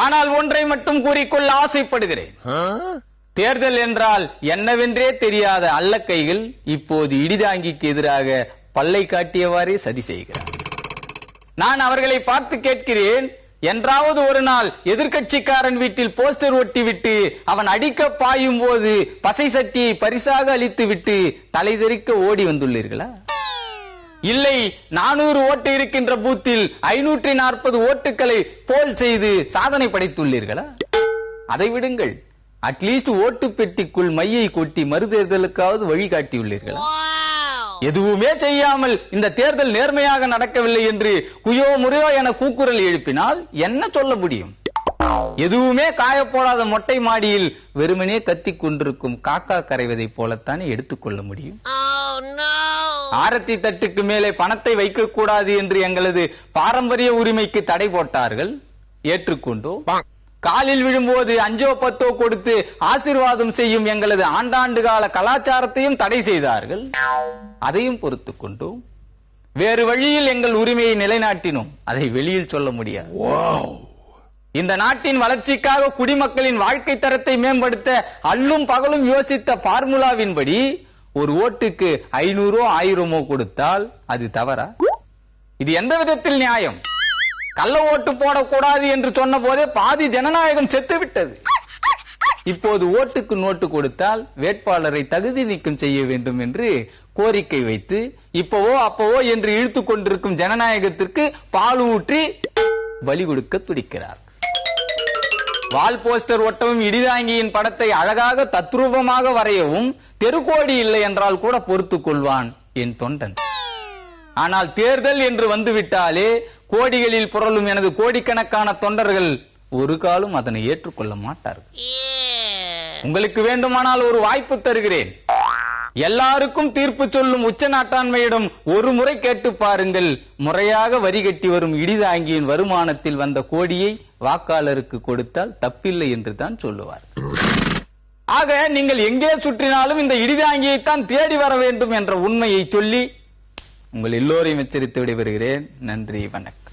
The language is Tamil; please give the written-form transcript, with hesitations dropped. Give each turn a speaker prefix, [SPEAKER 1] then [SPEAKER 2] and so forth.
[SPEAKER 1] ஆனால் ஒன்றை மட்டும் கூறிக்கொள்ள ஆசைப்படுகிறேன். தேர்தல் என்றால் என்னவென்றே தெரியாத அல்லக்கைகள் இப்போது இடிதாங்கிக்கு எதிராக பல்லை காட்டியவாறே சதி செய்கிறார். நான் அவர்களை பார்த்து கேட்கிறேன், என்றாவது ஒரு நாள் எதிர்கட்சிக்காரன் வீட்டில் போஸ்டர் ஒட்டிவிட்டு அவன் அடிக்க பாயும் போது பசை சட்டியை பரிசாக அளித்து விட்டு தலைதெறிக்க ஓடி வந்துள்ளீர்களா? இல்லை, 400 ஓட்டு இருக்கின்ற பூத்தில் 540 ஓட்டுகளை போல் செய்து சாதனை படைத்துள்ளீர்களா? அதை விடுங்கள், அட்லீஸ்ட் ஓட்டு பெட்டிக்குள் மையை கொட்டி மறுதேர்தலுக்காவது வழிகாட்டியுள்ளீர்களா? எதுவுமே செய்யாமல் இந்த தேர்தல் நேர்மையாக நடக்கவில்லை என்று குயோ முறையோ என கூக்குரல் எழுப்பினால் என்ன சொல்ல முடியும்? எதுவுமே காயப்போடாத மொட்டை மாடியில் வெறுமனே கத்திக் கொண்டிருக்கும் காக்கா கரைவதை போலத்தானே எடுத்துக்கொள்ள முடியும். ஆரத்தி தட்டுக்கு மேலே பணத்தை வைக்க கூடாது என்று எங்களது பாரம்பரிய உரிமைக்கு தடை போட்டார்கள், ஏற்றுக்கொண்டோம். காலில் விழும்போது 5 10 கொடுத்து ஆசீர்வாதம் செய்யும் எங்களது ஆண்டாண்டு கால கலாச்சாரத்தையும் தடை செய்தார்கள், அதையும் பொறுத்துக் கொண்டோம். வேறு வழியில் எங்கள் உரிமையை நிலைநாட்டினோம், அதை வெளியில் சொல்ல முடியாது. இந்த நாட்டின் வளர்ச்சிக்காக குடிமக்களின் வாழ்க்கை தரத்தை மேம்படுத்த அல்லும் பகலும் யோசித்த பார்முலாவின்படி ஒரு ஓட்டுக்கு 500 1000 கொடுத்தால் அது தவறா? இது எந்த விதத்தில் நியாயம்? கள்ள ஓட்டு போடக்கூடாது என்று சொன்ன போதே பாதி ஜனநாயகம் செத்துவிட்டது. இப்போது ஓட்டுக்கு நோட்டு கொடுத்தால் வேட்பாளரை தகுதி நீக்கம் செய்ய வேண்டும் என்று கோரிக்கை வைத்து இப்பவோ அப்பவோ என்று இழுத்துக் கொண்டிருக்கும் ஜனநாயகத்திற்கு பால் ஊற்றி பலி கொடுக்க துடிக்கிறார். வால் போஸ்டர் ஒட்டவும் இடிதாங்கியின் படத்தை அழகாக தத்ரூபமாக வரையவும் தெருக்கோடி இல்லை என்றால் கூட பொறுத்துக் கொள்வான் என் தொண்டன். ஆனால் தேர்தல் என்று வந்துவிட்டாலே கோடிகளில் புரளும் எனது கோடிக்கணக்கான தொண்டர்கள் ஒரு காலம் அதனை ஏற்றுக்கொள்ள மாட்டார்கள். உங்களுக்கு வேண்டுமானால் ஒரு வாய்ப்பு தருகிறேன். எல்லாருக்கும் தீர்ப்பு சொல்லும் உச்ச நாட்டாண்மையிடம் ஒரு முறை கேட்டு பாருங்கள், முறையாக வரி கட்டி வரும் இடிதாங்கியின் வருமானத்தில் வந்த கோடியை வாக்காளருக்கு கொடுத்தால் தப்பில்லை என்று தான் சொல்லுவார். ஆக நீங்கள் எங்கே சுற்றினாலும் இந்த இடிதாங்கியைத்தான் தேடி வர வேண்டும் என்ற உண்மையை சொல்லி உங்கள் எல்லோரையும் எச்சரித்து விடைபெறுகிறேன். நன்றி, வணக்கம்.